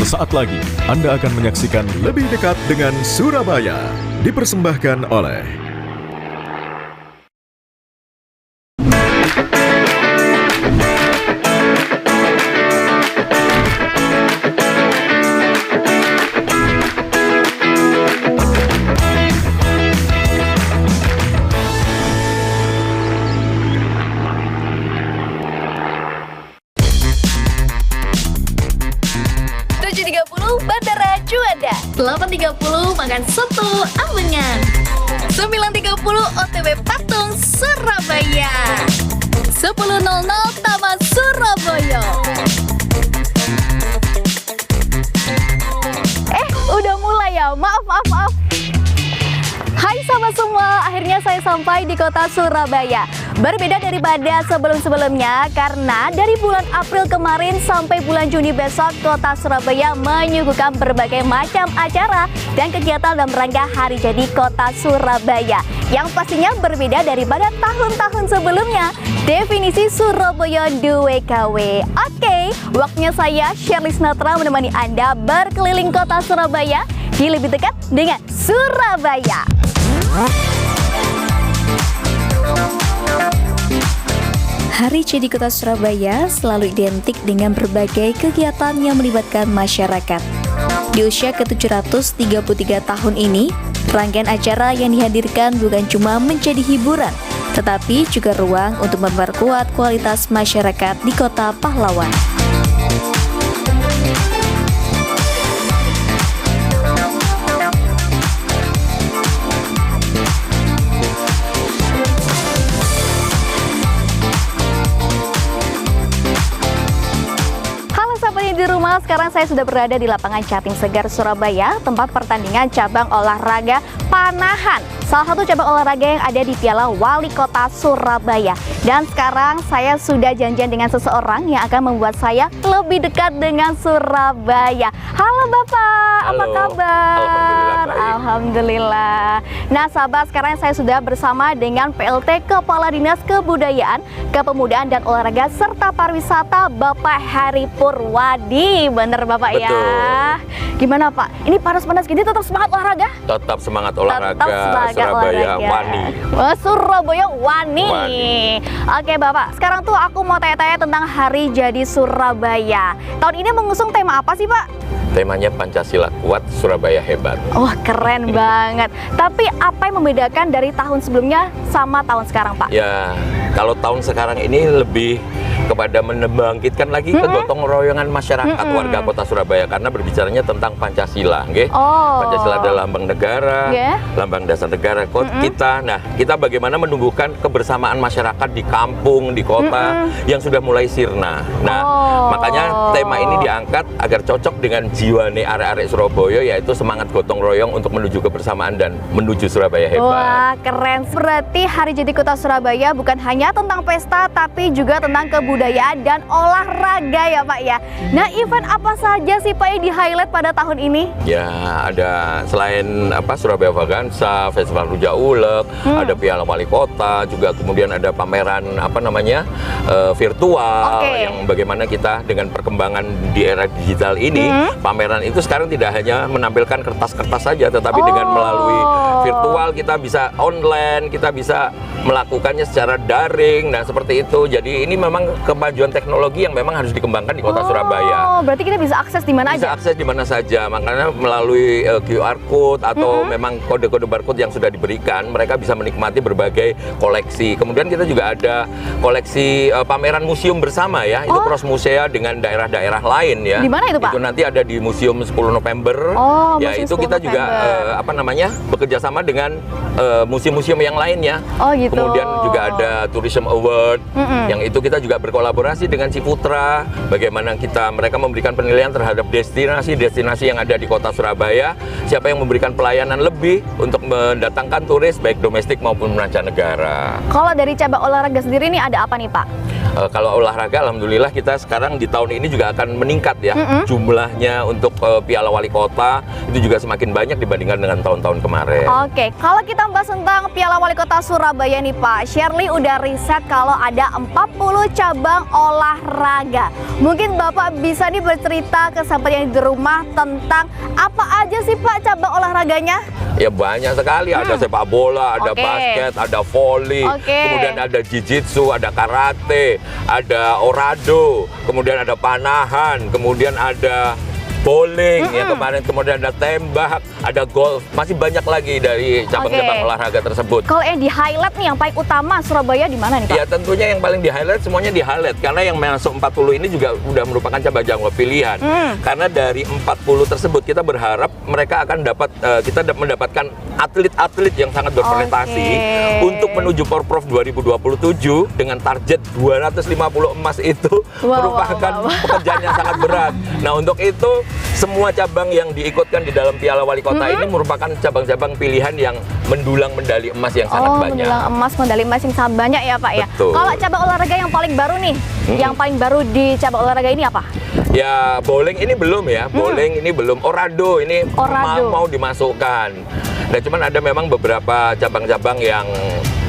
Sesaat lagi Anda akan menyaksikan Lebih Dekat dengan Surabaya. Dipersembahkan oleh Bandara Juanda, 8.30 makan soto Amengan, 9.30 OTW Patung Surabaya, 10.00 Taman Surabaya. Udah mulai ya? Maaf. Hai sahabat semua, akhirnya saya sampai di kota Surabaya. Berbeda daripada sebelum-sebelumnya karena dari bulan April kemarin sampai bulan Juni besok, kota Surabaya menyuguhkan berbagai macam acara dan kegiatan dalam rangka Hari Jadi Kota Surabaya yang pastinya berbeda daripada tahun-tahun sebelumnya. Definisi Surabaya 2KW. Oke, waktunya saya Shirley Sinatra menemani Anda berkeliling kota Surabaya di Lebih Dekat dengan Surabaya. Hari Jadi Kota Surabaya selalu identik dengan berbagai kegiatan yang melibatkan masyarakat. Di usia ke-733 tahun ini, rangkaian acara yang dihadirkan bukan cuma menjadi hiburan, tetapi juga ruang untuk memperkuat kualitas masyarakat di Kota Pahlawan. Di rumah, sekarang saya sudah berada di lapangan Jatim Segar Surabaya, tempat pertandingan cabang olahraga panahan. Salah satu cabang olahraga yang ada di Piala Wali Kota Surabaya. Dan sekarang saya sudah janjian dengan seseorang yang akan membuat saya lebih dekat dengan Surabaya. Halo Bapak, halo, apa kabar? Alhamdulillah. Nah sahabat, sekarang saya sudah bersama dengan PLT Kepala Dinas Kebudayaan, Kepemudaan dan Olahraga serta Pariwisata Bapak Heri Purwadi. Bener Bapak. Betul. Ya? Gimana Pak? Ini panas-panas gini tetap semangat olahraga? Tetap semangat olahraga. Tetap semangat Surabaya olahraga. wani. Surabaya wani. Oke Bapak, sekarang tuh aku mau tanya-tanya tentang Hari Jadi Surabaya. Tahun ini mengusung tema apa sih Pak? Temanya Pancasila Kuat, Surabaya Hebat. Wah keren banget. Tapi apa yang membedakan dari tahun sebelumnya sama tahun sekarang Pak? Ya, kalau tahun sekarang ini lebih kepada membangkitkan lagi kegotong royongan masyarakat warga Kota Surabaya karena berbicaranya tentang Pancasila, nggih. Pancasila adalah lambang negara, lambang dasar negara kita. Nah, kita bagaimana menumbuhkan kebersamaan masyarakat di kampung, di kota yang sudah mulai sirna. Nah, makanya tema ini diangkat agar cocok dengan jiwane arek-arek Surabaya, yaitu semangat gotong royong untuk menuju kebersamaan dan menuju Surabaya hebat. Wah, keren. Berarti Hari Jadi Kota Surabaya bukan hanya tentang pesta, tapi juga tentang kebudayaan dan olahraga ya Pak ya. Nah, event apa saja sih Pak yang di-highlight pada tahun ini? Ya, ada selain Surabaya Vaganza, Festival Rujak Ulek, ada Piala Wali Kota, juga kemudian ada pameran virtual yang bagaimana kita dengan perkembangan di era digital ini, pameran itu sekarang tidak hanya menampilkan kertas-kertas saja, tetapi dengan melalui virtual kita bisa online, kita bisa melakukannya secara daring. Nah, seperti itu. Jadi ini memang kemajuan teknologi yang memang harus dikembangkan di Kota Surabaya. Berarti kita bisa akses di mana aja? Bisa akses di mana saja. Makanya melalui QR code atau memang kode-kode barcode yang sudah diberikan, mereka bisa menikmati berbagai koleksi. Kemudian kita juga ada koleksi pameran museum bersama ya. Itu cross musea dengan daerah-daerah lain ya. Di mana itu Pak? Itu nanti ada di Museum 10 November. Ya, itu kita juga bekerja sama dengan museum-museum yang lainnya. Gitu. Kemudian juga ada Tourism Award, yang itu kita juga berkolaborasi dengan Ciputra. Bagaimana mereka memberikan penilaian terhadap destinasi-destinasi yang ada di Kota Surabaya. Siapa yang memberikan pelayanan lebih untuk mendatangkan turis baik domestik maupun mancanegara. Kalau dari cabang olahraga sendiri nih ada apa nih Pak? Kalau olahraga, alhamdulillah kita sekarang di tahun ini juga akan meningkat ya. Jumlahnya untuk Piala Wali Kota itu juga semakin banyak dibandingkan dengan tahun-tahun kemarin. Oke, kalau kita bahas tentang Piala Wali Kota Surabaya nih Pak, Shirley udah riset kalau ada 40 cabang olahraga. Mungkin Bapak bisa nih bercerita ke sahabat yang di rumah tentang apa aja sih Pak cabang olahraganya? Ya banyak sekali, ada sepak bola, ada basket, ada voli, kemudian ada jiu-jitsu, ada karate, ada orado, kemudian ada panahan, kemudian ada bowling ya kemarin, kemudian ada tembak, ada golf, masih banyak lagi dari cabang-cabang olahraga tersebut. Kalau yang di highlight nih yang paling utama Surabaya di mana nih Pak? Ya tentunya yang paling di highlight, semuanya di highlight karena yang masuk 40 ini juga udah merupakan cabang-cabang pilihan. Karena dari 40 tersebut kita berharap mereka akan kita mendapatkan atlet-atlet yang sangat berprestasi untuk menuju Porprov 2027 dengan target 250 emas itu merupakan pekerjaan yang sangat berat. Nah untuk itu semua cabang yang diikutkan di dalam Piala Wali Kota ini merupakan cabang-cabang pilihan yang mendulang medali emas yang sangat banyak. Mendulang emas, medali emas yang sangat banyak ya Pak ya. Betul. Kalau cabang olahraga yang paling baru nih, yang paling baru di cabang olahraga ini apa? Ya bowling ini belum ya, bowling ini belum, orado ini mau dimasukkan. Nah cuman ada memang beberapa cabang-cabang yang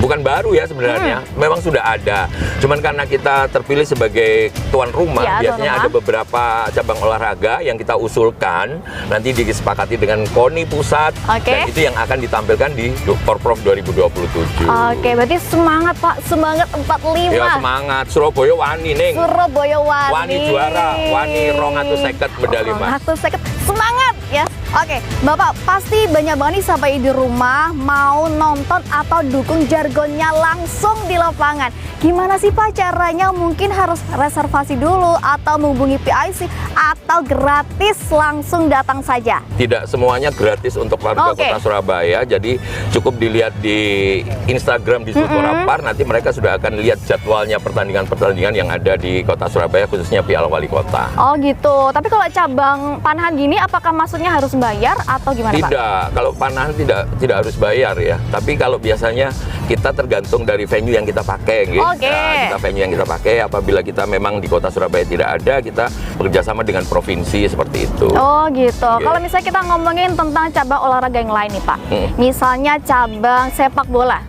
bukan baru ya sebenarnya, memang sudah ada. Cuman karena kita terpilih sebagai tuan rumah, biasanya ada beberapa cabang olahraga yang kita usulkan, nanti disepakati dengan KONI pusat, dan itu yang akan ditampilkan di Porprov 2027. Oke, berarti semangat Pak, semangat 45. Ya semangat, Surabaya wani ning. Surabaya wani. Wani juara, wani 250 medali emas. 250, semangat ya. Oke, Bapak pasti banyak banget nih sampai di rumah mau nonton atau dukung jargonnya langsung di lapangan. Gimana sih Pak caranya? Mungkin harus reservasi dulu atau menghubungi PIC atau gratis langsung datang saja? Tidak semuanya gratis untuk warga Kota Surabaya. Jadi cukup dilihat di Instagram di Disbud Porapar, nanti mereka sudah akan lihat jadwalnya pertandingan-pertandingan yang ada di Kota Surabaya, khususnya Piala Wali Kota. Oh gitu. Tapi kalau cabang panahan gini apakah maksudnya harus bayar atau gimana Pak? Tidak, kalau panahan tidak harus bayar ya. Tapi kalau biasanya kita tergantung dari venue yang kita pakai gitu. Nah, kita venue yang kita pakai, apabila kita memang di Kota Surabaya tidak ada, kita bekerjasama dengan provinsi seperti itu. Oh gitu. Kalau misalnya kita ngomongin tentang cabang olahraga yang lain nih Pak, misalnya cabang sepak bola,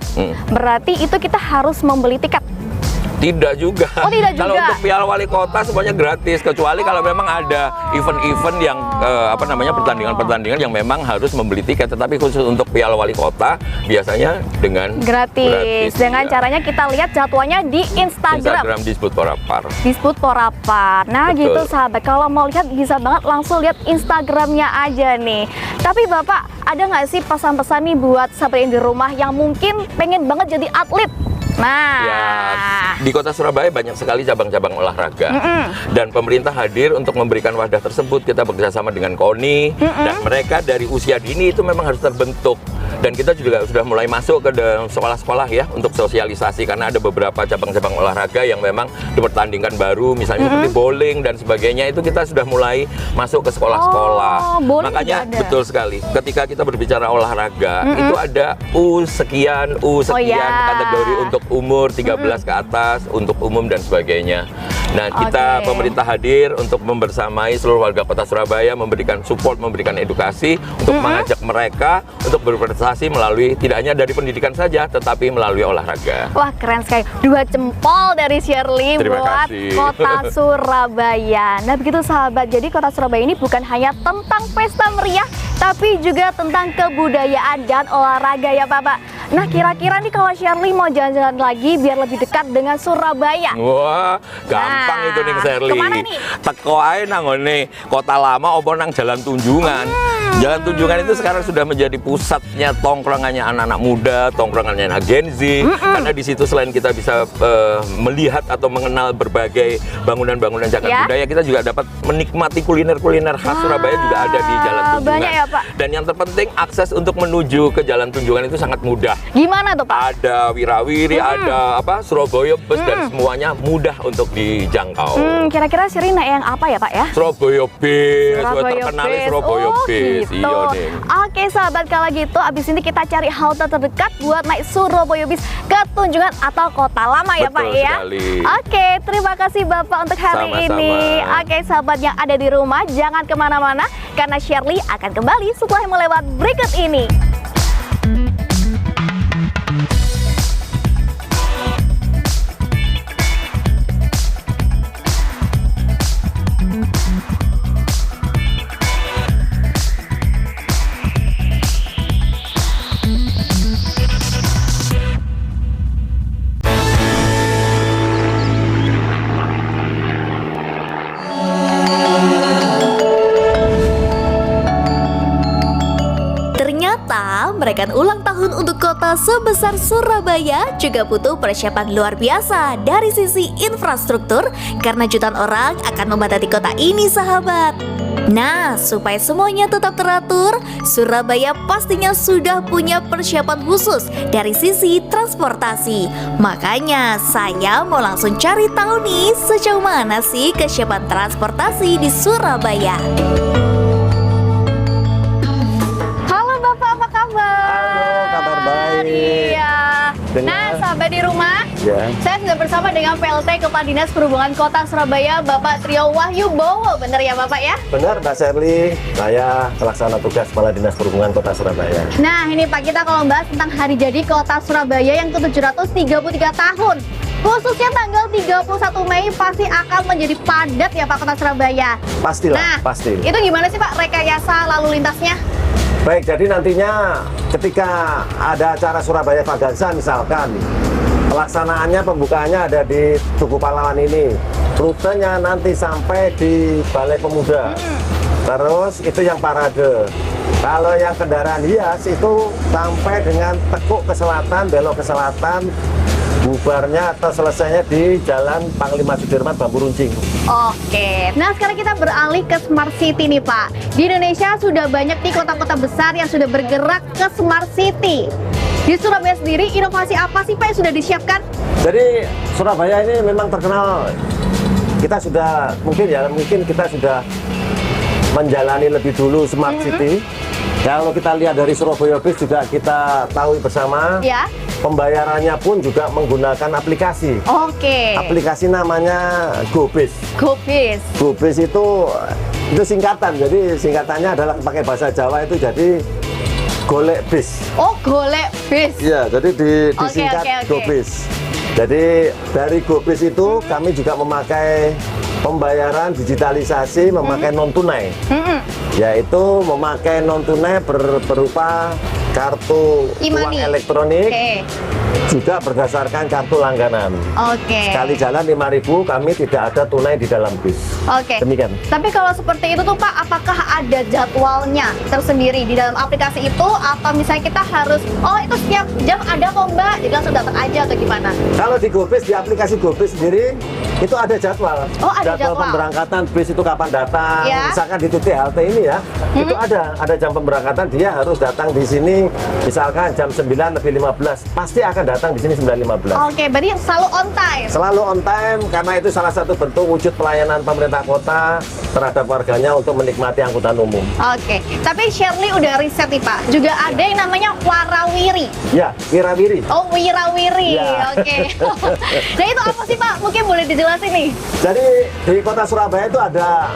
berarti itu kita harus membeli tiket? Tidak juga. Oh, tidak juga. Kalau untuk Piala Wali Kota semuanya gratis, kecuali kalau memang ada event-event yang pertandingan-pertandingan yang memang harus membeli tiket. Tetapi khusus untuk Piala Wali Kota biasanya dengan gratis. Dengan caranya kita lihat jadwalnya di Instagram Disbud Porapar. Disbud Porapar. Nah, betul. Gitu sahabat. Kalau mau lihat bisa banget langsung lihat Instagramnya aja nih. Tapi Bapak ada nggak sih pesan-pesan nih buat sahabat yang di rumah yang mungkin pengen banget jadi atlet? Nah, ya, di Kota Surabaya banyak sekali cabang-cabang olahraga dan pemerintah hadir untuk memberikan wadah tersebut. Kita bekerjasama dengan KONI dan mereka dari usia dini itu memang harus terbentuk. Dan kita juga sudah mulai masuk ke dalam sekolah-sekolah ya untuk sosialisasi, karena ada beberapa cabang-cabang olahraga yang memang dipertandingkan baru, misalnya seperti bowling dan sebagainya, itu kita sudah mulai masuk ke sekolah-sekolah. Makanya betul sekali, ketika kita berbicara olahraga itu ada U sekian kategori untuk umur 13 ke atas, untuk umum dan sebagainya. Nah, kita pemerintah hadir untuk membersamai seluruh warga Kota Surabaya, memberikan support, memberikan edukasi untuk mengajak mereka untuk berprestasi melalui tidak hanya dari pendidikan saja, tetapi melalui olahraga. Wah, keren sekali. 2 jempol dari Shirley buat Kota Surabaya. Nah, begitu sahabat. Jadi Kota Surabaya ini bukan hanya tentang pesta meriah, tapi juga tentang kebudayaan dan olahraga ya Bapak. Nah, kira-kira nih kalau Shirley mau jalan-jalan lagi biar lebih dekat dengan Surabaya. Wah, gampang itu nih Shirley. Kemana nih? Teko ae nang ngene Kota Lama opo nang Jalan Tunjungan. Jalan Tunjungan itu sekarang sudah menjadi pusatnya tongkrongannya anak-anak muda, tongkrongannya anak Gen Z. Karena di situ selain kita bisa melihat atau mengenal berbagai bangunan-bangunan cagar budaya, kita juga dapat menikmati kuliner-kuliner khas Surabaya juga ada di Jalan Tunjungan. Banyak ya Pak. Dan yang terpenting akses untuk menuju ke Jalan Tunjungan itu sangat mudah. Gimana tuh Pak? Ada Wirawiri, ada Surabaya Bus, dan semuanya mudah untuk dijangkau. Kira-kira Shirley naik yang apa ya Pak ya? Surabaya Bus, Surabaya terkenal Bus. Surabaya Oh, Bus. gitu. Iya, Ding. Oke sahabat, kalau gitu abis ini kita cari halte terdekat buat naik Surabaya Bus ke Tunjungan atau Kota Lama ya Pak Betul ya. sekali. Oke, terima kasih Bapak untuk hari Sama-sama. ini. Oke sahabat yang ada di rumah, jangan kemana-mana karena Shirley akan kembali setelah melewat berikut ini. Ternyata merayakan ulang tahun untuk kota sebesar Surabaya juga butuh persiapan luar biasa dari sisi infrastruktur karena jutaan orang akan memadati kota ini sahabat. Nah, supaya semuanya tetap teratur, Surabaya pastinya sudah punya persiapan khusus dari sisi transportasi. Makanya saya mau langsung cari tahu nih sejauh mana sih kesiapan transportasi di Surabaya. Iya. Nah, sahabat di rumah, saya sudah bersama dengan PLT Kepala Dinas Perhubungan Kota Surabaya, Bapak Trio Wahyu Bowo. Benar ya Bapak ya? Benar Mbak Shirley, saya pelaksana tugas Kepala Dinas Perhubungan Kota Surabaya. Nah, ini Pak, kita kalau membahas tentang hari jadi Kota Surabaya yang ke-733 tahun. Khususnya tanggal 31 Mei pasti akan menjadi padat ya Pak Kota Surabaya. Pastilah, Nah, pasti. itu gimana sih Pak rekayasa lalu lintasnya? Baik, jadi nantinya ketika ada acara Surabaya Vaganza misalkan, pelaksanaannya, pembukaannya ada di Tugu Pahlawan ini. Rutenya nanti sampai di Balai Pemuda. Terus itu yang parade. Kalau yang kendaraan hias itu sampai dengan Tekuk ke selatan, belok ke selatan, bubarnya atau selesainya di Jalan Panglima Sudirman Bambu Runcing. Oke, nah sekarang kita beralih ke Smart City nih Pak. Di Indonesia sudah banyak nih kota-kota besar yang sudah bergerak ke Smart City. Di Surabaya sendiri, inovasi apa sih Pak yang sudah disiapkan? Jadi Surabaya ini memang terkenal, kita sudah mungkin kita sudah menjalani lebih dulu Smart City. Kalau kita lihat dari Surabaya Bus juga kita tahu bersama. Ya. Pembayarannya pun juga menggunakan aplikasi. Oke. Aplikasi namanya GoBus. GoBus. GoBus itu singkatan. Jadi singkatannya adalah pakai bahasa Jawa itu jadi golek bis. Oh, golek bis. Iya, jadi disingkat Oke. GoBus. Jadi dari GoBus itu kami juga memakai pembayaran digitalisasi, memakai non tunai. Yaitu memakai non tunai berupa kartu uang elektronik, juga berdasarkan kartu langganan. Sekali jalan 5.000, kami tidak ada tunai di dalam bis. Demikian. Tapi kalau seperti itu tuh Pak, apakah ada jadwalnya tersendiri di dalam aplikasi itu, atau misalnya kita harus, oh itu setiap jam ada kok Mbak, jadi langsung datang aja atau gimana? Kalau di GoBus, di aplikasi GoBus sendiri itu ada jadwal. Oh, ada jadwal pemberangkatan bis itu kapan datang. Ya. Misalkan di titik halte ini ya, itu ada jam pemberangkatan, dia harus datang di sini misalkan jam 9:15, pasti akan datang di sini 9:15. Oke, berarti selalu on time. Selalu on time karena itu salah satu bentuk wujud pelayanan pemerintah kota terhadap warganya untuk menikmati angkutan umum. Oke, tapi Shirley udah riset nih Pak, juga ada yang namanya warawiri. Ya, wirawiri. Oh, wirawiri. Ya. Oke. Nah, itu apa sih Pak? Mungkin boleh dijelasin nih. Jadi di kota Surabaya itu ada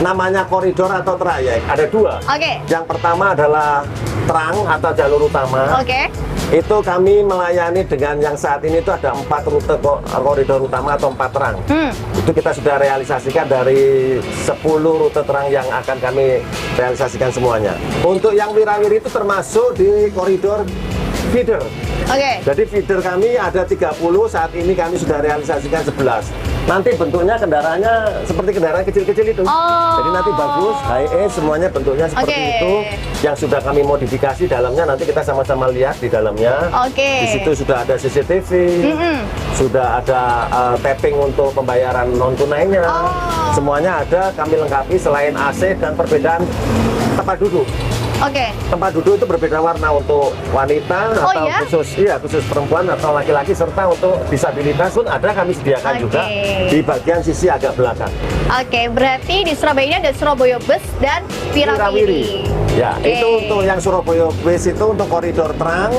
namanya koridor atau trayek. Ada dua. Oke. Yang pertama adalah terang atau jalur utama. Oke. Itu kami melayani dengan yang saat ini itu ada 4 rute koridor utama atau 4 terang. Itu kita sudah realisasikan dari 10 rute terang yang akan kami realisasikan semuanya. Untuk yang wirawiri itu termasuk di koridor feeder. Oke. Jadi feeder kami ada 30, saat ini kami sudah realisasikan 11. Nanti bentuknya kendaraannya seperti kendaraan kecil-kecil itu. Jadi nanti bagus, high-end, semuanya bentuknya seperti itu. Yang sudah kami modifikasi dalamnya, nanti kita sama-sama lihat di dalamnya. Di situ sudah ada CCTV, sudah ada tapping untuk pembayaran non tunainya. Semuanya ada, kami lengkapi selain AC dan perbedaan tempat duduk. Oke. Tempat duduk itu berbeda warna untuk wanita atau ya? khusus perempuan atau laki-laki, serta untuk disabilitas pun ada, kami sediakan juga di bagian sisi agak belakang. Oke, berarti di Surabaya ini ada Surabaya Bus dan Wirawiri. Ya, itu untuk yang Surabaya Bus itu untuk koridor terang,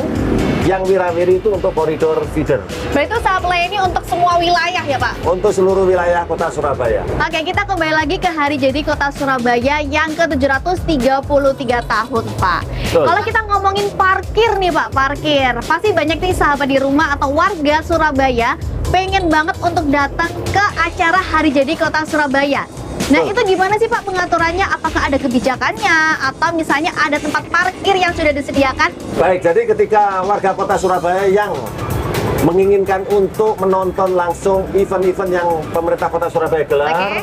yang Wirawiri itu untuk koridor feeder. Berarti itu saat ini untuk semua wilayah ya Pak? Untuk seluruh wilayah kota Surabaya. Oke, kita kembali lagi ke hari jadi kota Surabaya yang ke-733 tahun Pak. Betul. Kalau kita ngomongin parkir nih Pak, parkir. Pasti banyak nih sahabat di rumah atau warga Surabaya pengen banget untuk datang ke acara hari jadi kota Surabaya. Nah, Betul. itu gimana sih Pak pengaturannya? Apakah ada kebijakannya atau misalnya ada tempat parkir yang sudah disediakan? Baik, jadi ketika warga kota Surabaya yang menginginkan untuk menonton langsung event-event yang pemerintah kota Surabaya gelar,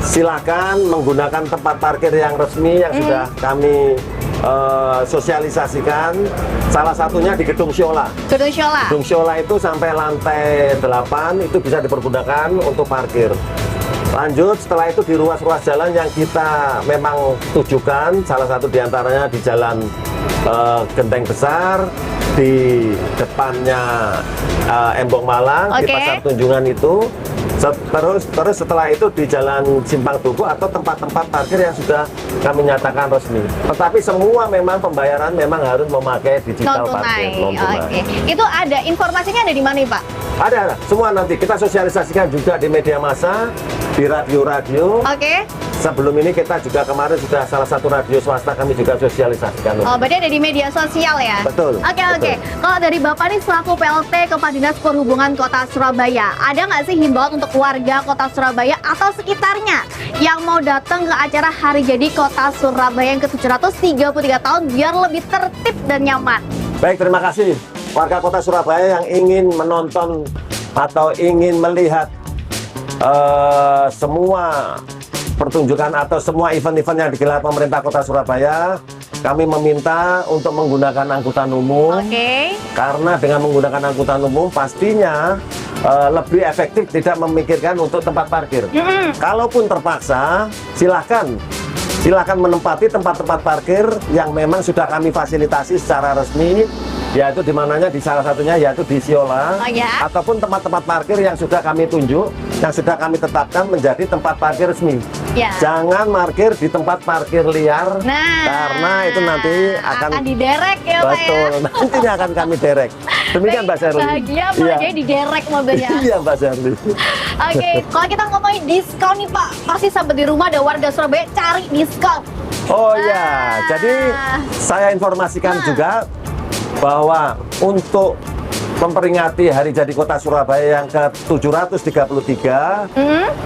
silakan menggunakan tempat parkir yang resmi yang sudah kami sosialisasikan. Salah satunya di Gedung Siola. Gedung Siola. Gedung Siola itu sampai lantai 8 itu bisa dipergunakan untuk parkir. Lanjut, setelah itu di ruas-ruas jalan yang kita memang tujukan, salah satu diantaranya di Jalan Genteng Besar, di depannya Embong Malang, di Pasar Tunjungan itu. Terus setelah itu di Jalan Simpang Tugu atau tempat-tempat parkir yang sudah kami nyatakan resmi. Tetapi semua memang pembayaran memang harus memakai digital parkir. Oke. Itu ada informasinya, ada di mana Pak? Ada, semua nanti kita sosialisasikan juga di media massa, di radio-radio. Oke. Sebelum ini kita juga kemarin sudah salah satu radio swasta kami juga sosialisasikan. Oh, berarti ada di media sosial ya? Betul. Oke. Kalau dari Bapak nih selaku PLT Kepala Dinas Perhubungan Kota Surabaya, ada nggak sih himbauan untuk warga Kota Surabaya atau sekitarnya yang mau datang ke acara hari jadi Kota Surabaya yang ke-733 tahun biar lebih tertib dan nyaman? Baik, terima kasih warga Kota Surabaya yang ingin menonton atau ingin melihat semua pertunjukan atau semua event-event yang digelar pemerintah Kota Surabaya. Kami meminta untuk menggunakan angkutan umum. Karena dengan menggunakan angkutan umum pastinya lebih efektif, tidak memikirkan untuk tempat parkir. Kalaupun terpaksa, silakan menempati tempat-tempat parkir yang memang sudah kami fasilitasi secara resmi, yaitu di mananya di salah satunya yaitu di Siola, ataupun tempat-tempat parkir yang sudah kami tunjuk, yang sudah kami tetapkan menjadi tempat parkir resmi. Jangan parkir di tempat parkir liar, karena itu nanti akan diderek ya Pak ya? Betul, nantinya akan kami derek. Demikian Mbak Sherly. Bahagia Pak, jadi diderek mobilnya. Iya Mbak Sherly. Oke, kalau kita ngomongin diskon nih Pak, pasti sampai di rumah ada warga Surabaya cari diskon. Oh ya, jadi saya informasikan juga bahwa untuk memperingati Hari Jadi Kota Surabaya yang ke-733,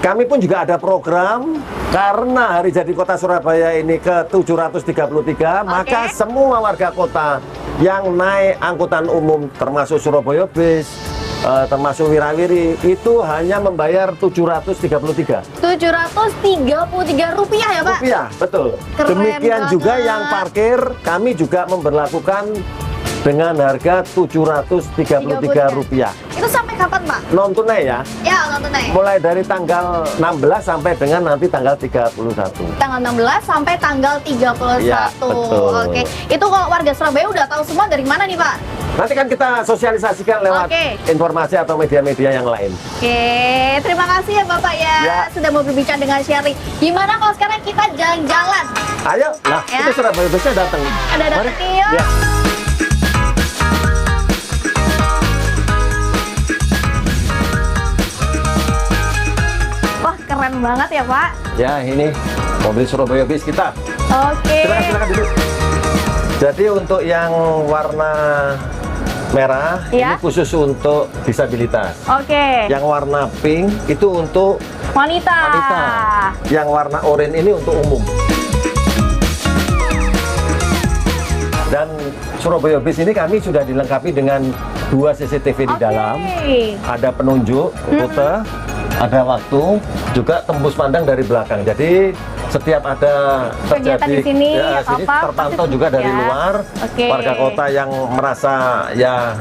kami pun juga ada program. Karena Hari Jadi Kota Surabaya ini ke-733, maka semua warga kota yang naik angkutan umum termasuk Surabaya Bus, termasuk Wirawiri, itu hanya membayar 733. 733 rupiah ya Pak? Rupiah, betul. Keren Demikian banget. juga yang parkir, kami juga memberlakukan dengan harga 733 rupiah. Itu sampai kapan Pak? Non tunai ya? Ya, non tunai. Mulai dari tanggal 16 sampai dengan nanti tanggal 31. Tanggal 16 sampai tanggal 31. Ya, betul. Oke. Itu kalau warga Surabaya udah tahu semua dari mana nih Pak? Nanti kan kita sosialisasikan lewat informasi atau media-media yang lain. Oke, terima kasih ya Bapak ya, sudah mau berbicara dengan Sherly. Gimana kalau sekarang kita jalan-jalan? Ayo, nah itu Surabaya Busnya datang. Ada datang yuk. Ya. Wah, keren banget ya Pak. Ya, ini mobil Surabaya Bus kita. Oke. Silakan duduk. Jadi untuk yang warna merah ini khusus untuk disabilitas. Yang warna pink itu untuk wanita. Yang warna oranye ini untuk umum. Dan Surabaya Bus ini kami sudah dilengkapi dengan 2 CCTV di dalam. Ada penunjuk rute, ada waktu, juga tembus pandang dari belakang. Jadi setiap ada terjadi di sini, sini terpantau juga dari luar. Warga kota yang merasa ya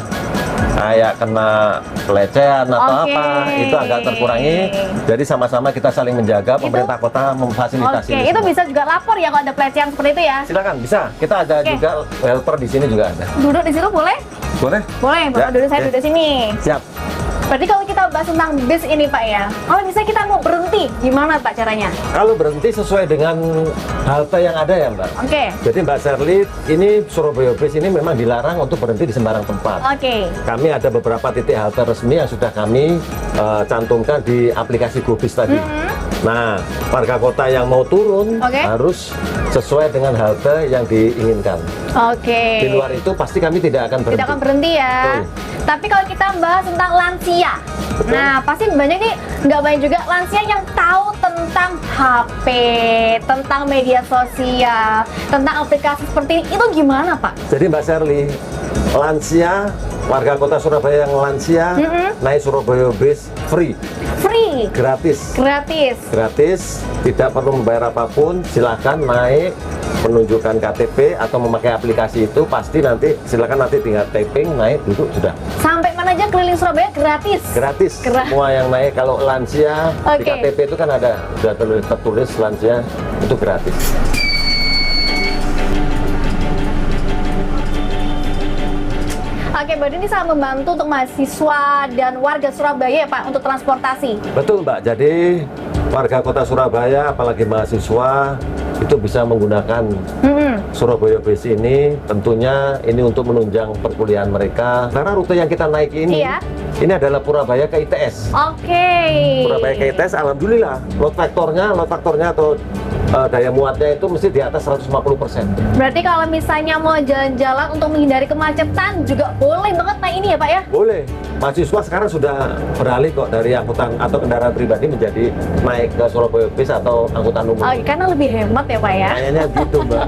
kayak kena pelecehan atau apa, itu agak terkurangi. Jadi sama-sama kita saling menjaga, pemerintah kota memfasilitasi. Oke, itu bisa juga lapor ya kalau ada pelecehan seperti itu ya? Silakan, bisa. Kita ada juga helper di sini juga ada. Duduk di situ boleh? Boleh? Boleh, Bapak duduk, saya duduk sini. Siap. Berarti kalau kita bahas tentang bis ini Pak ya, kalau misalnya kita mau berhenti, gimana Pak caranya? Kalau berhenti sesuai dengan halte yang ada ya Mbak. Oke. Jadi Mbak Sherly, ini Surabaya Bis ini memang dilarang untuk berhenti di sembarang tempat. Oke. Kami ada beberapa titik halte resmi yang sudah kami cantumkan di aplikasi GoBis tadi. Nah, warga kota yang mau turun harus sesuai dengan halte yang diinginkan. Oke. Di luar itu pasti kami tidak akan berhenti. Tidak akan berhenti ya. Betul. Tapi kalau kita bahas tentang lansia, nah pasti banyak nih, nggak banyak juga lansia yang tahu tentang HP, tentang media sosial, tentang aplikasi seperti ini. Itu gimana Pak? Jadi Mbak Sherly, lansia, warga kota Surabaya yang lansia, naik Surabaya Bis free. Free. Gratis. Gratis. Gratis, tidak perlu membayar apapun, silakan naik, menunjukkan KTP atau memakai aplikasi itu, pasti nanti silakan nanti tinggal tapping, naik, duduk, sudah. Sampai mana aja keliling Surabaya gratis? Gratis. Semua yang naik, kalau lansia, di KTP itu kan ada, sudah tertulis lansia, itu gratis. Oke, berarti ini sangat membantu untuk mahasiswa dan warga Surabaya ya Pak untuk transportasi. Betul Mbak, jadi warga kota Surabaya apalagi mahasiswa itu bisa menggunakan Surabaya Bis ini, tentunya ini untuk menunjang perkuliahan mereka. Karena rute yang kita naiki ini, ini adalah Purabaya ke ITS. Purabaya ke ITS, alhamdulillah load faktornya atau daya muatnya itu mesti di atas 150%. Berarti kalau misalnya mau jalan-jalan untuk menghindari kemacetan juga boleh banget naik ini ya Pak ya? Boleh. Mahasiswa sekarang sudah beralih kok dari angkutan atau kendaraan pribadi menjadi naik ke Surabaya Bis atau angkutan umum. Karena lebih hemat ya Pak ya? Kayaknya gitu Mbak.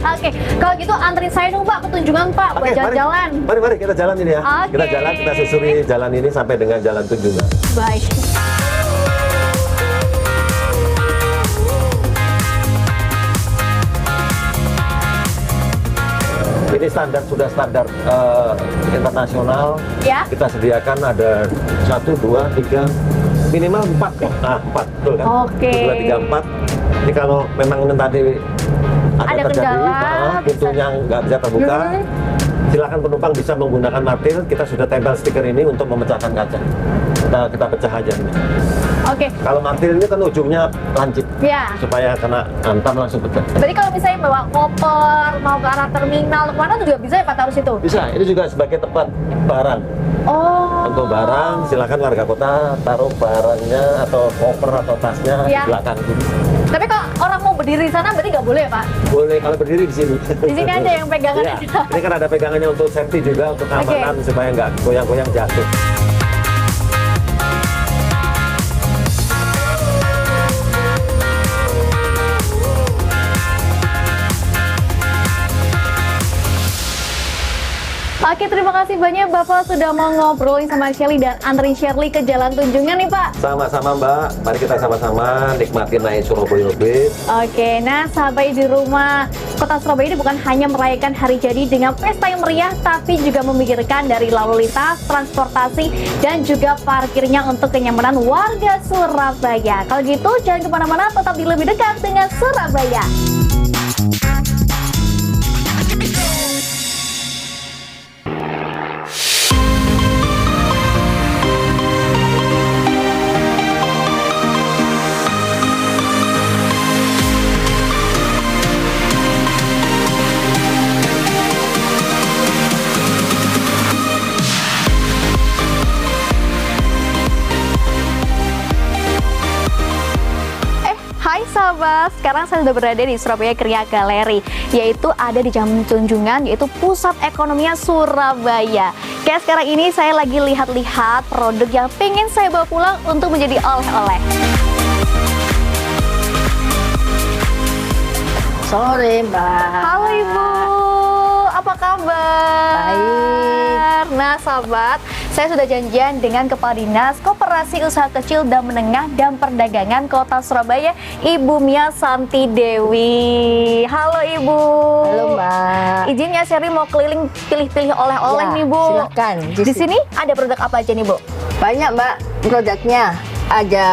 Oke, kalau gitu anterin saya dong Pak ke Tunjungan Pak buat jalan-jalan. Mari kita jalan ini ya. Kita jalan, kita susuri jalan ini sampai dengan Jalan Tunjungan. Baik. Ini sudah standar internasional. Ya. Kita sediakan ada 1, 2, 3, minimal 4. Nah, 4, betul kan? 1, 2, 3, 4. Jadi kalau memang tadi ada terjadi, pintunya nggak bisa terbuka, silakan penumpang bisa menggunakan martil. Kita sudah tempel stiker ini untuk memecahkan kaca. Kita pecah aja. Kalau martil ini kan ujungnya lancip, supaya kena hantam langsung pecah. Jadi kalau misalnya bawa koper, mau ke arah terminal, kemana juga bisa ya Pak taruh situ? Bisa, ini juga sebagai tempat barang. Untuk barang, silakan warga kota taruh barangnya atau koper atau tasnya di belakang. Tapi kalau orang mau berdiri di sana berarti nggak boleh ya Pak? Boleh, kalau berdiri di sini. Di sini aja yang pegangan aja. Ini kan ada pegangannya untuk safety juga, untuk keamanan supaya nggak goyang-goyang jatuh. Oke, terima kasih banyak Bapak sudah mau ngobrolin sama Sherly dan anterin Sherly ke Jalan Tunjungan nih Pak. Sama-sama Mbak, mari kita sama-sama nikmatin naik Surabaya Bis. Oke, nah sahabat di rumah, Kota Surabaya ini bukan hanya merayakan hari jadi dengan pesta yang meriah, tapi juga memikirkan dari lalu lintas, transportasi, dan juga parkirnya untuk kenyamanan warga Surabaya. Kalau gitu, jangan kemana-mana, tetap di lebih dekat dengan Surabaya. Hai sahabat, sekarang saya sudah berada di Surabaya Kriya Gallery, yaitu ada di Jalan Tunjungan, yaitu pusat ekonominya Surabaya. Kayak sekarang ini saya lagi lihat-lihat produk yang pengen saya bawa pulang untuk menjadi oleh-oleh. Sore Mbak. Halo Ibu, apa kabar? Baik. Nah sahabat, saya sudah janjian dengan Kepala Dinas Koperasi Usaha Kecil dan Menengah dan Perdagangan Kota Surabaya, Ibu Mia Santi Dewi. Halo Ibu. Halo Mbak. Izin ya Sherry mau keliling pilih-pilih oleh-oleh Ya, nih Bu. silakan. Di sini ada produk apa aja nih Bu? Banyak Mbak produknya. Ada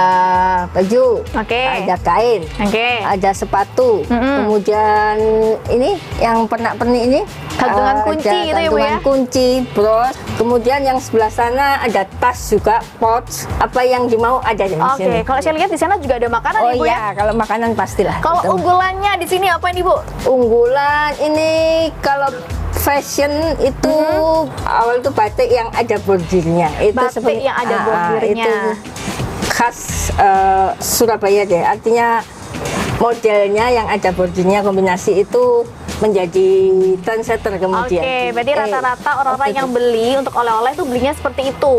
baju, Oke. ada kain, Oke. ada sepatu, Mm-mm. kemudian ini yang pernak-pernik ini Gantungan kunci ada gitu ya, Bu, ya? gantungan kunci, bros. Kemudian yang sebelah sana ada tas juga, pouch. Apa yang dimau ada di Oke, sini. kalau saya lihat di sana juga ada makanan Oh nih Bu ya. iya, kalau makanan pastilah. Kalau Betul. unggulannya di sini apa nih Bu? Unggulan ini kalau fashion itu awal itu batik yang ada bordirnya. Itu Batik yang ada bordirnya. Itu khas Surabaya deh. Artinya modelnya yang ada bordirnya kombinasi itu menjadi trendsetter kemudian. Oke, berarti rata-rata orang-orang yang beli untuk oleh-oleh itu belinya seperti itu.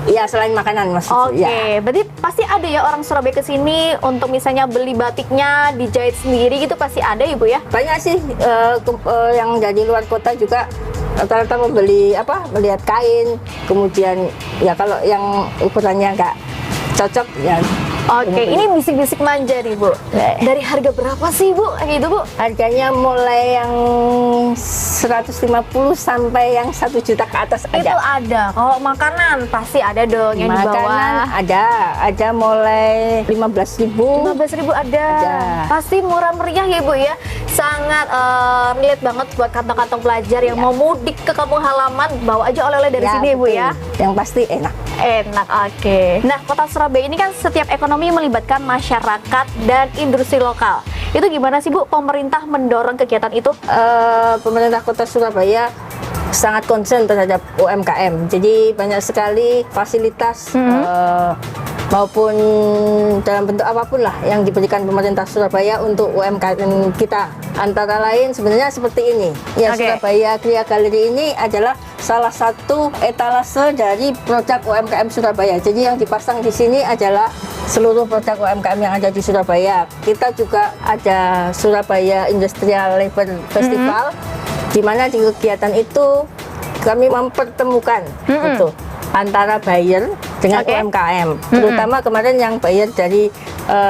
Iya, selain makanan Mas. Oke, Ya. berarti pasti ada ya orang Surabaya ke sini untuk misalnya beli batiknya dijahit sendiri gitu pasti ada Ibu ya? Banyak sih yang dari luar kota juga rata-rata membeli melihat kain, kemudian ya kalau yang ukurannya nggak cocok ya. Oke, ini bisik-bisik manja nih Bu. Dari harga berapa sih Bu? Kayak gitu Bu? Harganya mulai yang 150 sampai yang 1 juta ke atas Itu ada. ada. Kalau makanan pasti ada dong yang di Makanan bawah. ada mulai 15.000. 15.000 ada. Ada. Pasti murah meriah ya Bu ya. Sangat relate banget buat kantong-kantong pelajar yang mau mudik ke kampung halaman, bawa aja oleh-oleh dari sini ya Bu betul. ya. Yang pasti enak. Enak, oke. Nah, Kota Surabaya ini kan setiap ekonomi melibatkan masyarakat dan industri lokal. Itu gimana sih Bu, pemerintah mendorong kegiatan itu? Pemerintah Kota Surabaya sangat concern terhadap UMKM. Jadi banyak sekali fasilitas maupun dalam bentuk apapun lah yang diberikan pemerintah Surabaya untuk UMKM kita. Antara lain sebenarnya seperti ini. Ya, Oke. Surabaya Kria Gallery ini adalah salah satu etalase dari produk UMKM Surabaya. Jadi yang dipasang di sini adalah seluruh produk UMKM yang ada di Surabaya. Kita juga ada Surabaya Industrial Labor Festival, di mana di kegiatan itu kami mempertemukan gitu, antara buyer dengan Oke. UMKM, terutama kemarin yang buyer dari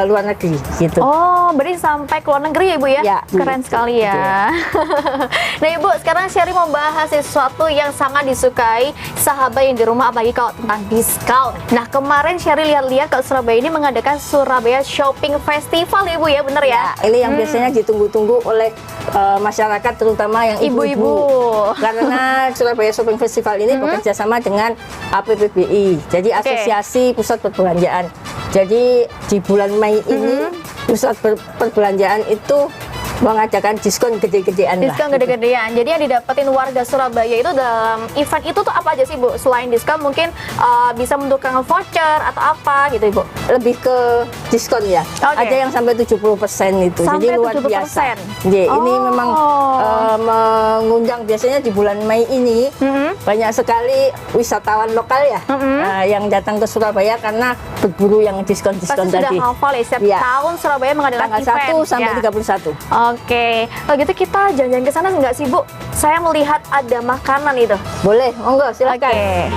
luar negeri gitu. Oh, berarti sampai ke luar negeri ya Bu ya? Ya, Keren betul. sekali ya. Nah Ibu, sekarang Sherry mau bahas sesuatu yang sangat disukai sahabat yang di rumah, apalagi kalau tentang diskon. Nah kemarin Sherry lihat-lihat kalau Surabaya ini mengadakan Surabaya Shopping Festival ya Bu ya, bener ya? Ini yang biasanya ditunggu-tunggu oleh masyarakat, terutama yang Ibu-ibu. ibu-ibu. Karena Surabaya Shopping Festival ini bekerja sama dengan APPBI, jadi Asosiasi Pusat Perbelanjaan. Jadi di bulan Mei ini pusat perbelanjaan itu mengadakan diskon gede-gedean lah. Diskon gede-gedean. Jadi yang didapetin warga Surabaya itu dalam event itu tuh apa aja sih Bu? Selain diskon mungkin bisa menentukan voucher atau apa gitu Ibu? Lebih ke diskon ya. Oke. Ada yang sampai 70% itu. Sampai Jadi luar 70%. biasa. Jadi ini memang mengundang biasanya di bulan Mei ini banyak sekali wisatawan lokal ya yang datang ke Surabaya karena berburu yang diskon-diskon Pasti tadi. sudah hafal ya, setiap Iya. tahun Surabaya mengadakan Tanggal event 1 sampai ya. 31. Oke, kalau gitu kita jalan-jalan ke sana nggak sih Bu? Saya melihat ada makanan itu. Boleh, monggo silakan. Oke.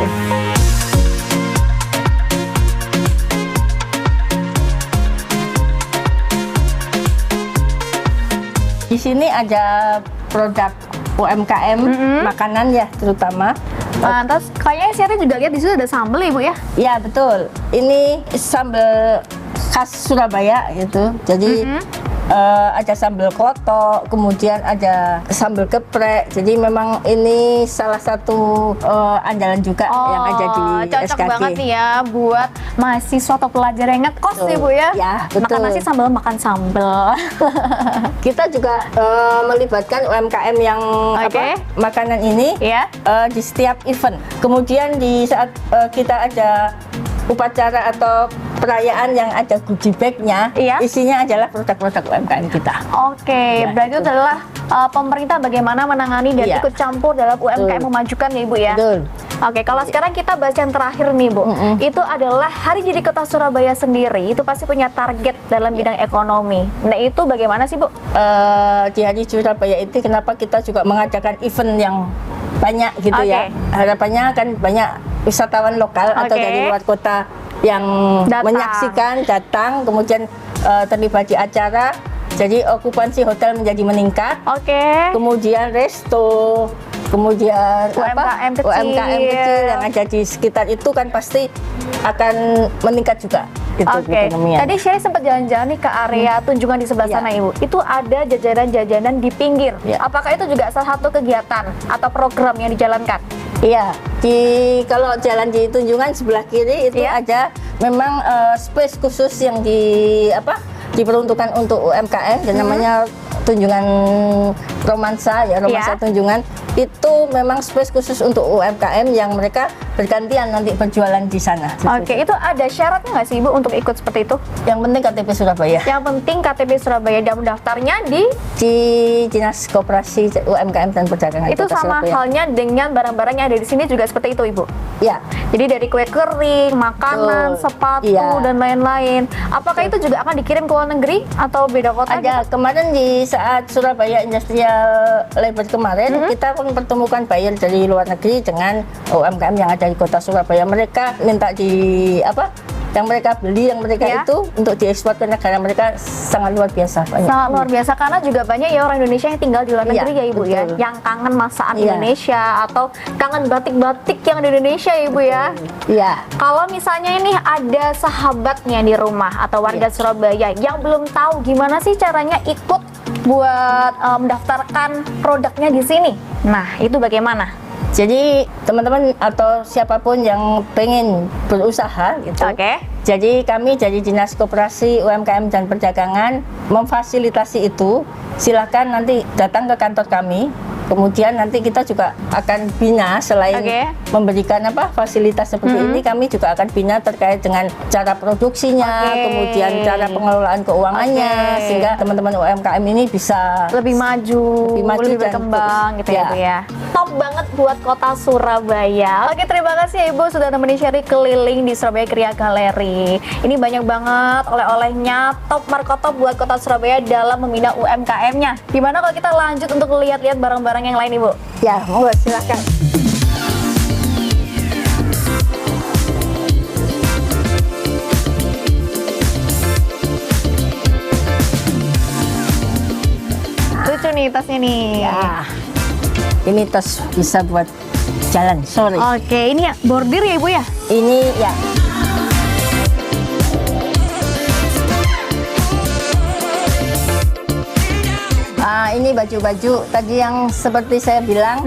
Di sini ada produk UMKM makanan ya terutama. Terus kayaknya Sherry juga lihat di situ ada sambal ya Bu ya? Ya betul. Ini sambal khas Surabaya gitu. Jadi ada sambal koto, kemudian ada sambal geprek. Jadi memang ini salah satu andalan juga yang ada di cocok SKG. banget nih ya buat mahasiswa atau pelajar yang ngekos Betul. ya Bu ya? Ya, Makan betul. nasi sambil makan sambal. Kita juga melibatkan UMKM yang Oke. makanan ini Ya. di setiap event. Kemudian di saat kita ada upacara atau perayaan yang ada goodie bag-nya, Iya. isinya adalah produk-produk UMKM kita. Oke, Ya, berarti itu betul. adalah pemerintah bagaimana menangani dan Iya. ikut campur dalam UMKM Betul. memajukan ya Ibu ya? Betul. Oke, kalau sekarang kita bahas yang terakhir nih Bu, itu adalah Hari Jadi Kota Surabaya sendiri, itu pasti punya target dalam bidang ekonomi. Nah itu bagaimana sih Bu? Di Hari Surabaya itu kenapa kita juga mengadakan event yang banyak gitu ya. Oke. Harapannya kan banyak wisatawan lokal atau Oke. dari luar kota yang Datang. menyaksikan, datang, kemudian terlibat di acara. Jadi okupansi hotel menjadi meningkat. Oke. Kemudian resto, kemudian UMKM kecil. UMKM kecil yang ada di sekitar itu kan pasti akan meningkat juga. Gitu, Oke, perekonomian. tadi saya sempat jalan-jalan nih ke area Tunjungan di sebelah Iya. sana Ibu. Itu ada jajanan-jajanan di pinggir. Iya. Apakah itu juga salah satu kegiatan atau program yang dijalankan? Iya, kalau jalan di Tunjungan sebelah kiri itu Iya. ada memang space khusus yang diperuntukkan untuk UMKM dan namanya Tunjungan Romansa ya, Romansa Iya. Tunjungan. Itu memang space khusus untuk UMKM yang mereka bergantian nanti berjualan di sana. Oke, itu ada syaratnya nggak sih Ibu untuk ikut seperti itu? Yang penting KTP Surabaya. Yang penting KTP Surabaya dan daftarnya di Di Dinas Koperasi UMKM dan Perdagangan itu Kota sama Surabaya. halnya dengan barang-barang yang ada di sini juga seperti itu Ibu. Ya, Jadi dari kue kering, makanan, Betul. sepatu Iya. dan lain-lain. Apakah itu juga akan dikirim ke luar negeri atau beda kota? ada kemarin di saat Surabaya Industrial Labor kemarin kita pun pertemukan buyer dari luar negeri dengan UMKM yang ada di Kota Surabaya. Mereka minta yang mereka beli, yang mereka Ya. itu untuk diekspor ke negara mereka sangat luar biasa. Banyak. Sangat luar biasa karena juga banyak ya orang Indonesia yang tinggal di luar Iya, negeri ya Ibu ya, betul. yang kangen masakan Iya. Indonesia atau kangen batik-batik yang di Indonesia ya Ibu ya. Iya. Kalau misalnya ini ada sahabatnya di rumah atau warga Iya. Surabaya yang belum tahu gimana sih caranya ikut buat mendaftarkan produknya di sini. Nah, itu bagaimana? Jadi teman-teman atau siapapun yang pengen berusaha gitu. Oke. Jadi kami dari Dinas Koperasi UMKM dan Perdagangan memfasilitasi itu. Silakan nanti datang ke kantor kami. Kemudian nanti kita juga akan bina selain Oke. memberikan fasilitas seperti ini, kami juga akan bina terkait dengan cara produksinya, Oke. kemudian cara pengelolaan keuangannya, Oke. sehingga teman-teman UMKM ini bisa Lebih maju, lebih dan berkembang gitu ya ya. Bu ya. Top banget buat kota Surabaya. Oke, terima kasih ya Ibu sudah nemenin Sherry keliling di Surabaya Kriya Galeri. Ini banyak banget oleh-olehnya, top markotop buat kota Surabaya dalam membina UMKM-nya. Gimana kalau kita lanjut untuk lihat-lihat barang-barang yang lain Ibu? Ya, monggo silakan. Lucu nih tasnya nih. Ya, ini tas bisa buat jalan sore. Oke, ini ya bordir ya Ibu ya? Ini ya. Ini baju-baju tadi yang seperti saya bilang,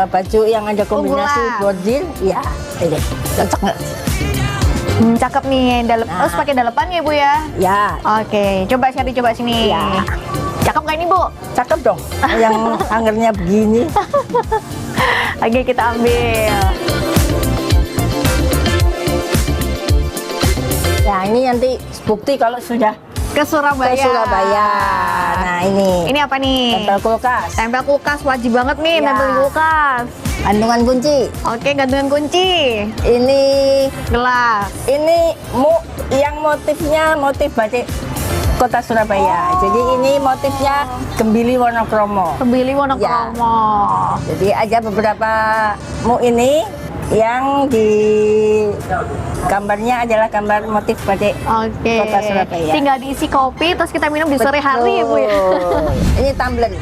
baju yang ada kombinasi Unggulan. bordir, ya, ini cocok nggak? Cakep nih, harus pakai dalepan ya Ibu ya? Ya, Oke, coba Sherry coba sini. Ya. Cakep nggak ini Bu? cakep dong. Yang hangernya begini. Oke, kita ambil. Ya, ini nanti bukti kalau sudah Ke Surabaya. ke Surabaya. Nah, ini. Ini apa nih? Tempel kulkas, Tempel kulkas wajib banget nih, Ya. tempel kulkas. gantungan kunci. Oke, gantungan kunci. Ini Gelas. yang motifnya motif batik Kota Surabaya. Jadi ini motifnya gembili Wonokromo. Kebili Ya. Wonokromo. Jadi ada beberapa ini yang di gambarnya adalah gambar motif batik Oke. Kota Surabaya. Tinggal diisi kopi terus kita minum di sore hari ya Bu ya. Betul. Ini tumbler.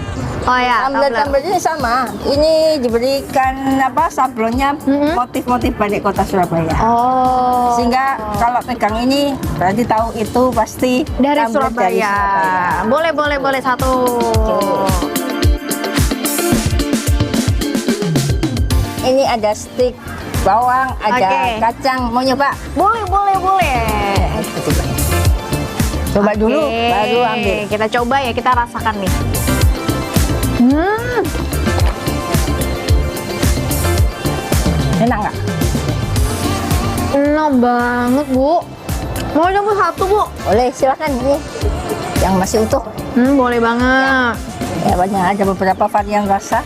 Oh ya, Tumbler ini sama. Ini diberikan sablonnya motif-motif batik Kota Surabaya. Oh. Sehingga kalau pegang ini berarti tahu itu pasti dari tumbler Surabaya. Boleh satu. Ini ada stik bawang, ada Oke. kacang. Mau nyoba? Boleh. Coba dulu, Oke, baru ambil. Kita coba ya, kita rasakan nih. Enak nggak? Enak banget Bu. Mau coba satu Bu? Boleh, silakan ini. Yang masih utuh. Boleh banget. Ya, banyak ada beberapa varian rasa.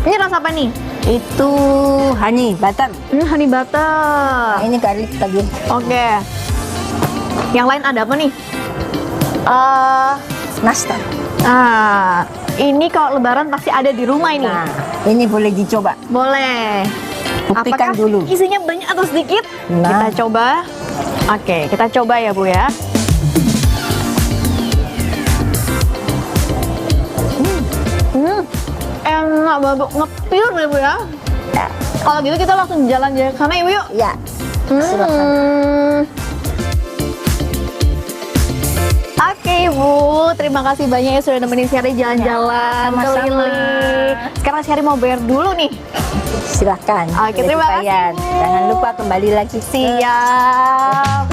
Ini rasa apa nih? Itu honey butter. Honey butter. Ini garlic tadi. Oke. Yang lain ada apa nih? Nastar. Ini kalau lebaran pasti ada di rumah ini. Nah, ini boleh dicoba. Boleh. Buktikan Apakah dulu. isinya banyak atau sedikit? Nah. Kita coba. Oke, kita coba ya Bu ya. ngepiur deh Bu ya. Ya. Kalau gitu kita langsung jalan-jalan ke sana Ibu yuk. Ya. Silakan. Oke Bu, terima kasih banyak ya sudah nemenin Sherry jalan-jalan sama-sama. keliling. Sekarang Sherry mau bayar dulu nih. Silakan. Oke, terima kasih, Bayar. Bu. Jangan lupa kembali lagi. Siap.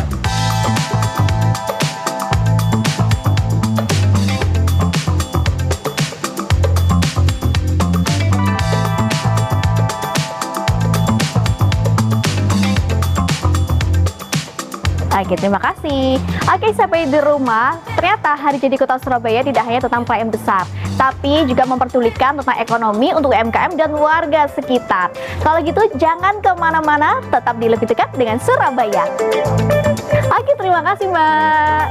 Oke, terima kasih. Oke, sampai di rumah, ternyata Hari Jadi Kota Surabaya tidak hanya tentang perayaan besar, tapi juga memperdulikan tentang ekonomi untuk UMKM dan warga sekitar. Kalau gitu, jangan kemana-mana, tetap di Lebih Dekat dengan Surabaya. Oke, terima kasih, Mbak.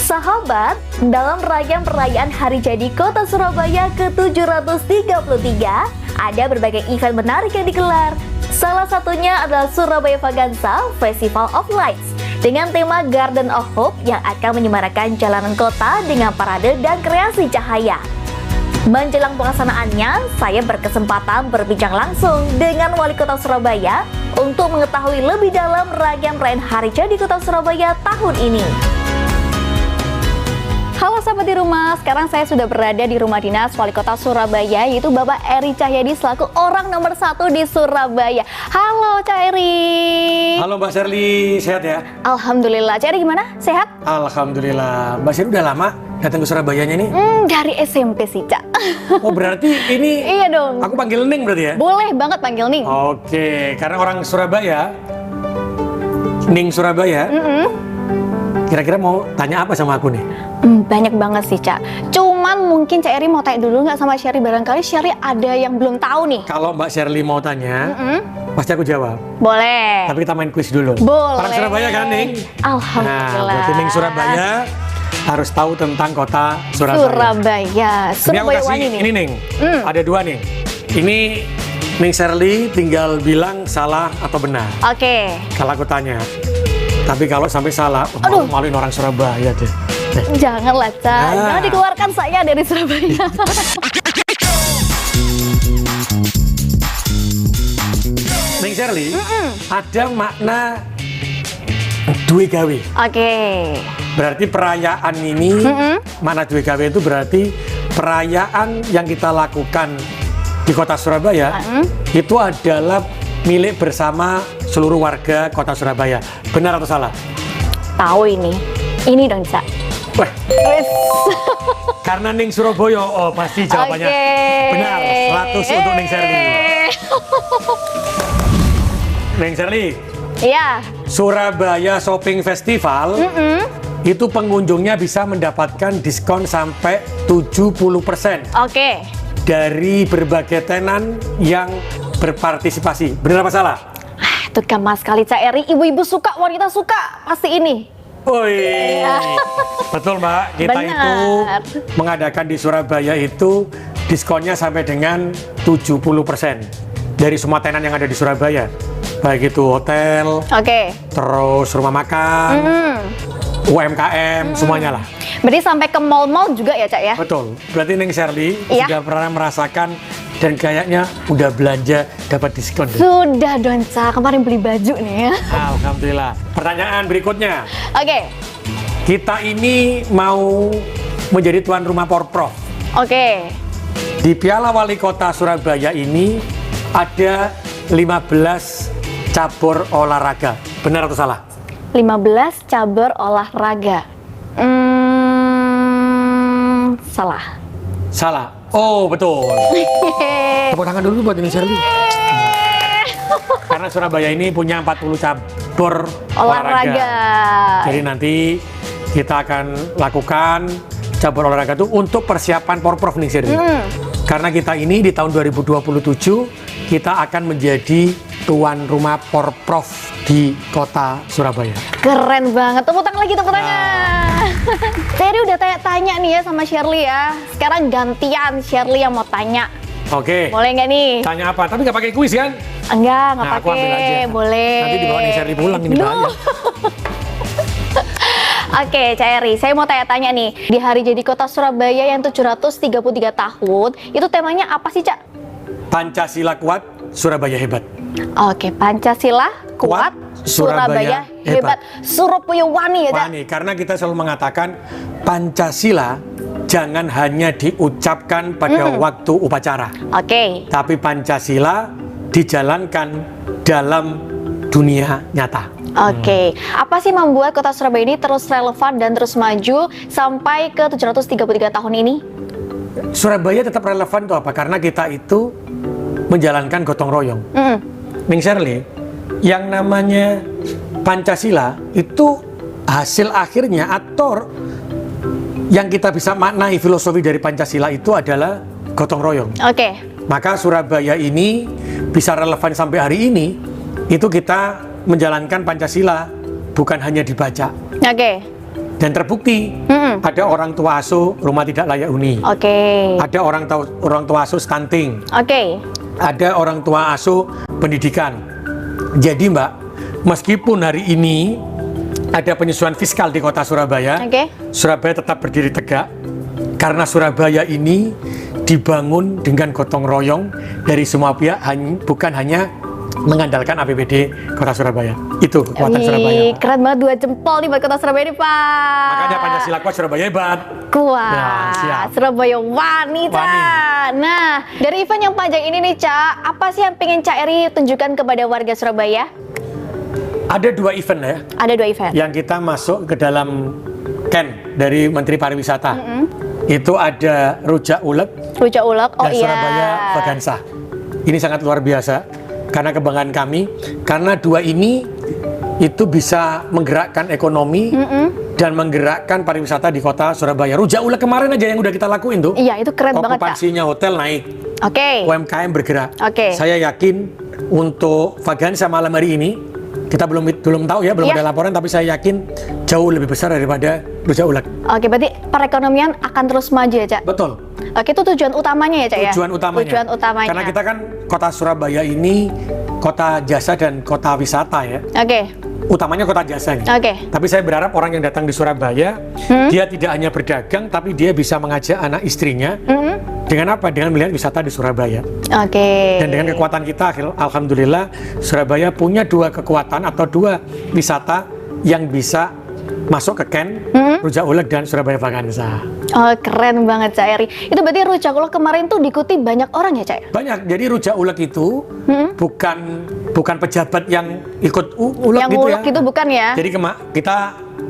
Sahabat, dalam rangkaian perayaan Hari Jadi Kota Surabaya ke-733, ada berbagai event menarik yang digelar. Salah satunya adalah Surabaya Vaganza Festival of Lights dengan tema Garden of Hope yang akan menyemarakan jalanan kota dengan parade dan kreasi cahaya. Menjelang pelaksanaannya, saya berkesempatan berbincang langsung dengan Wali Kota Surabaya untuk mengetahui lebih dalam rangkaian perayaan Hari Jadi Kota Surabaya tahun ini. Halo sahabat di rumah, sekarang saya sudah berada di rumah dinas Wali Kota Surabaya, yaitu Bapak Eri Cahyadi selaku orang nomor 1 di Surabaya. Halo Cak Eri. Halo Mbak Sherly, sehat ya? Alhamdulillah. Cak Eri gimana? Sehat? Alhamdulillah. Mbak Sherly udah lama datang ke Surabayanya nih? Dari SMP sih Cak. Oh berarti ini Iya dong. aku panggil Ning berarti ya? Boleh banget panggil Ning. Oke, karena orang Surabaya, Ning Surabaya, kira-kira mau tanya apa sama aku nih? Banyak banget sih Cak. Cuman mungkin Cak Eri mau tanya dulu nggak sama Sherry, barangkali Sherry ada yang belum tahu nih. Kalau Mbak Sherly mau tanya, pasti aku jawab. Boleh. Tapi kita main kuis dulu. Boleh. Orang Surabaya kan Ning? Alhamdulillah. Nah, berarti Ning Surabaya harus tahu tentang kota Surabaya. Surabaya. Ini aku Surabaya kasih, Wani nih. ini Ning, ada 2 nih. Ini Ning Sherly tinggal bilang salah atau benar. Oke. Kalau aku tanya. Tapi kalau sampai salah, Aduh. maluin orang Surabaya deh. Janganlah Cak. Nah. Jangan dikeluarkan saya dari Surabaya. Ning Sherly, ada makna duwe gawe. Oke. Berarti perayaan ini, makna duwe gawe itu berarti perayaan yang kita lakukan di kota Surabaya itu adalah milik bersama seluruh warga kota Surabaya. Benar atau salah? Tahu ini dong Cak. Wah, karena Ning Surabaya, oh pasti jawabannya benar. 100 untuk Ning Sherly. Ning Sherly. Iya. Surabaya Shopping Festival itu pengunjungnya bisa mendapatkan diskon sampai 70% Oke. dari berbagai tenan yang berpartisipasi. Benar apa salah? Itu gampang sekali Cak Eri. Ibu-ibu suka, wanita suka, pasti ini. Woi, betul Mbak. Kita Benar. itu mengadakan di Surabaya itu diskonnya sampai dengan 70% dari semua tenan yang ada di Surabaya. Baik itu hotel, Oke. terus rumah makan, UMKM, semuanya lah. Berarti sampai ke mall-mall juga ya Cak ya? Betul. Berarti Ning Sherly Iya. sudah pernah merasakan dan kayaknya udah belanja dapat diskon. Deh. Sudah dong Cak, kemarin beli baju nih ya. Alhamdulillah. Pertanyaan berikutnya. Oke. Kita ini mau menjadi tuan rumah Porprov. Oke. Di Piala Wali Kota Surabaya ini ada 15 cabur olahraga. Benar atau salah? 15 cabur olahraga. Salah. Salah. Oh, betul. Tepuk tangan dulu buat Ning Sherly. Karena Surabaya ini punya 40 cabur olahraga. Jadi nanti kita akan lakukan cabur olahraga itu untuk persiapan Porprov nih Sherly. Karena kita ini di tahun 2027 kita akan menjadi tuan rumah Porprov di kota Surabaya. Keren banget. Tepuk tangan lagi, tepuk tangan. Terry udah tanya-tanya nih ya sama Sherly ya. Sekarang gantian Sherly yang mau tanya. Oke. Boleh nggak nih? Tanya apa? Tapi nggak pakai kuis kan? Enggak Nah, aku ambil aja. pakai. Boleh. Nanti dibawa nih Sherly pulang ini Duh. bahaya. Oke, Cak Eri, saya mau tanya-tanya nih. Di hari jadi kota Surabaya yang 733 tahun, itu temanya apa sih, Cak? Pancasila kuat, Surabaya hebat. Oke, Pancasila kuat, Surabaya hebat. Surabaya wani ya, Cak? Wani, karena kita selalu mengatakan Pancasila jangan hanya diucapkan pada waktu upacara. Oke. Tapi Pancasila dijalankan dalam dunia nyata. Oke, apa sih membuat kota Surabaya ini terus relevan dan terus maju sampai ke 733 tahun ini? Surabaya tetap relevan tuh apa? Karena kita itu menjalankan gotong royong. Ning Sherly, yang namanya Pancasila itu hasil akhirnya atau yang kita bisa maknai filosofi dari Pancasila itu adalah gotong royong. Oke. Maka Surabaya ini bisa relevan sampai hari ini, itu kita menjalankan Pancasila bukan hanya dibaca. Oke. Dan terbukti ada orang tua asuh rumah tidak layak huni. Oke. Ada orang tua asuh stunting. Oke. Ada orang tua asuh pendidikan. Jadi Mbak, meskipun hari ini ada penyesuaian fiskal di kota Surabaya, Surabaya tetap berdiri tegak karena Surabaya ini dibangun dengan gotong royong dari semua pihak, bukan hanya mengandalkan APBD kota Surabaya. Itu kekuatan Surabaya, Pak. Keren banget, 2 jempol nih buat kota Surabaya ini, Pak. Makanya Pancasila kuat, Surabaya hebat. Kuat. Nah, siap. Surabaya wani, Cak. Nah, dari event yang panjang ini nih, Cak, apa sih yang pengen Cak Eri tunjukkan kepada warga Surabaya? Ada 2 event ya. Ada 2 event. Yang kita masuk ke dalam Ken dari Menteri Pariwisata. Itu ada Rujak Ulek Rujak Ulek, oh dan iya. Surabaya Vagansa. Ini sangat luar biasa karena kebanggaan kami, karena 2 ini itu bisa menggerakkan ekonomi dan menggerakkan pariwisata di kota Surabaya. Rujak Ulek kemarin aja yang udah kita lakuin tuh. Iya, itu keren banget, Cak. Okupansinya hotel naik. Oke. UMKM bergerak. Oke. Saya yakin untuk Vagansa malam hari ini kita belum tahu ya, belum Iya. ada laporan, tapi saya yakin jauh lebih besar daripada Rujak Ulek. Oke, berarti perekonomian akan terus maju ya, Cak? Betul. Oke, itu tujuan utamanya ya, Cak ya? Tujuan utamanya. Tujuan utamanya. Karena kita kan kota Surabaya ini kota jasa dan kota wisata ya. Oke. Utamanya kota jasa. Oke. Tapi saya berharap orang yang datang di Surabaya, dia tidak hanya berdagang, tapi dia bisa mengajak anak istrinya. Dengan apa? Dengan melihat wisata di Surabaya. Oke. Dan dengan kekuatan kita, alhamdulillah, Surabaya punya 2 kekuatan atau 2 wisata yang bisa masuk ke Ken, Rujak Ulek dan Surabaya Vaganza. Oh, keren banget Cak Eri. Itu berarti Rujak Ulek kemarin tuh diikuti banyak orang ya Cak? Banyak. Jadi Rujak Ulek itu bukan pejabat yang ikut ulek yang gitu ulek ya. itu bukan ya? Jadi kita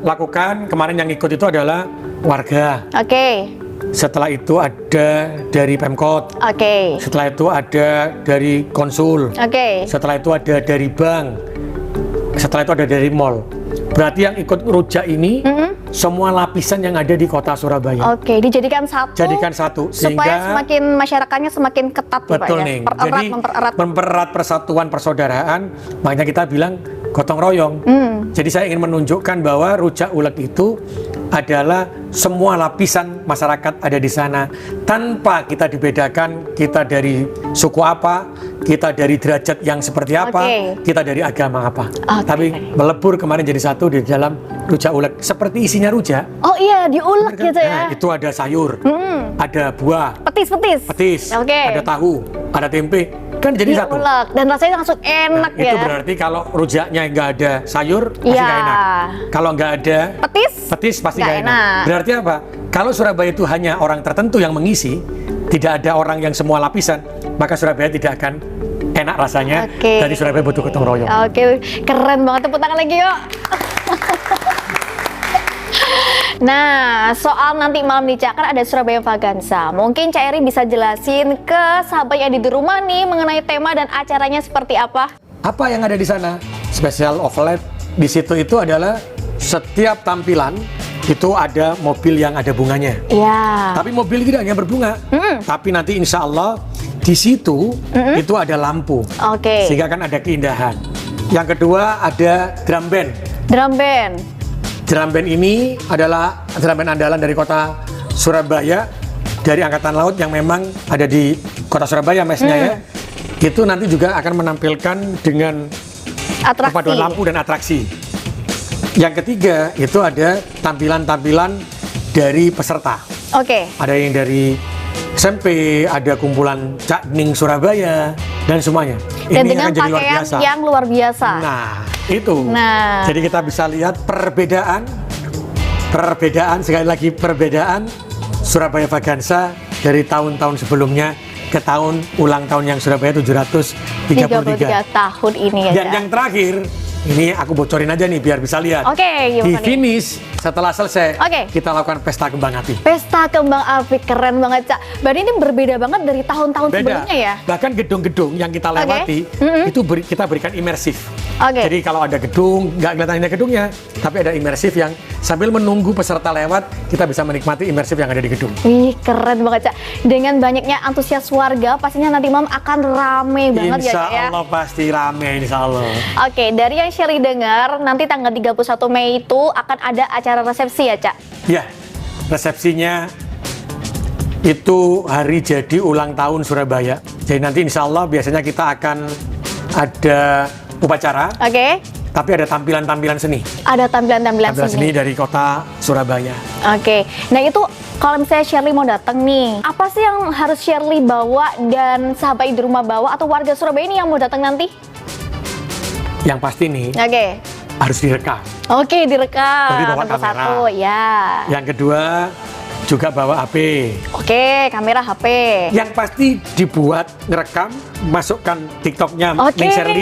lakukan kemarin yang ikut itu adalah warga. Oke. Setelah itu ada dari Pemkot. Oke. Setelah itu ada dari konsul. Oke. Setelah itu ada dari bank. Setelah itu ada dari mall. Berarti yang ikut rujak ini semua lapisan yang ada di kota Surabaya. Oke, dijadikan satu. Jadikan satu Supaya semakin masyarakatnya semakin ketat ya, Pak betul ya. nih. Mempererat, Jadi mempererat. persatuan persaudaraan. Makanya kita bilang gotong royong. Jadi saya ingin menunjukkan bahwa Rujak Ulek itu adalah semua lapisan masyarakat ada di sana tanpa kita dibedakan kita dari suku apa, kita dari derajat yang seperti apa, kita dari agama apa. Tapi melebur kemarin jadi satu di dalam Rujak Ulek seperti isinya rujak. Oh iya, diulek gitu ya. Nah, itu ada sayur, ada buah, petis, ada tahu, ada tempe, kan jadi satu. Diulek dan rasanya langsung enak ya. Itu berarti kalau rujaknya nggak ada sayur pasti nggak enak. Kalau nggak ada petis pasti nggak enak. Berarti apa? Kalau Surabaya itu hanya orang tertentu yang mengisi, tidak ada orang yang semua lapisan, maka Surabaya tidak akan enak rasanya. Dari Surabaya butuh gotong royong. Oke, keren banget, tepuk tangan lagi yuk. Nah, soal nanti malam nih Cak, kan ada Surabaya Vaganza. Mungkin Cak Eri bisa jelasin ke sahabat yang ada di rumah nih mengenai tema dan acaranya seperti apa? Apa yang ada di sana? Special outlet di situ itu adalah setiap tampilan itu ada mobil yang ada bunganya. Iya. Tapi mobil tidak hanya berbunga, tapi nanti insya Allah di situ itu ada lampu. Sehingga kan ada keindahan. Yang kedua ada drum band. Drum band. Drum band ini adalah drum band andalan dari kota Surabaya, dari Angkatan Laut yang memang ada di kota Surabaya mesnya ya. Itu nanti juga akan menampilkan dengan perpaduan lampu dan atraksi. Yang ketiga itu ada tampilan-tampilan dari peserta. Ada yang dari SMP, ada kumpulan Cak Ning Surabaya dan semuanya. Dan ini dengan akan jadi luar pakaian biasa. yang luar biasa. Nah, itu. Jadi kita bisa lihat perbedaan sekali lagi perbedaan Surabaya Vaganza dari tahun-tahun sebelumnya ke tahun ulang tahun yang Surabaya 733 tahun ini ya. Dan yang terakhir, ini aku bocorin aja nih biar bisa lihat. Di finish setelah selesai kita lakukan pesta kembang api. Pesta kembang api, keren banget Cak. Berarti ini berbeda banget dari tahun-tahun sebelumnya ya. Bahkan gedung-gedung yang kita lewati itu kita berikan imersif. Jadi kalau ada gedung, nggak kelihatan ada gedungnya, tapi ada imersif yang sambil menunggu peserta lewat, kita bisa menikmati imersif yang ada di gedung. Wih, keren banget Cak. Dengan banyaknya antusias warga, pastinya nanti malam akan rame banget ya Cak ya. Insya Allah pasti rame, insya Allah. Dari yang Sherly dengar, nanti tanggal 31 Mei itu akan ada acara resepsi ya Cak? Ya, resepsinya itu hari jadi ulang tahun Surabaya. Jadi nanti insya Allah biasanya kita akan ada upacara. Tapi ada tampilan-tampilan seni. Ada tampilan-tampilan seni dari kota Surabaya. Nah itu kalau misalnya Sherly mau datang nih, apa sih yang harus Sherly bawa dan sahabat di rumah bawa atau warga Surabaya ini yang mau datang nanti? Yang pasti nih, harus direkam. Direkam. Jadi bawa kamera. Satu, ya. Yang kedua juga bawa HP. Kamera HP. Yang pasti dibuat ngerekam, masukkan TikToknya Ning Sherly,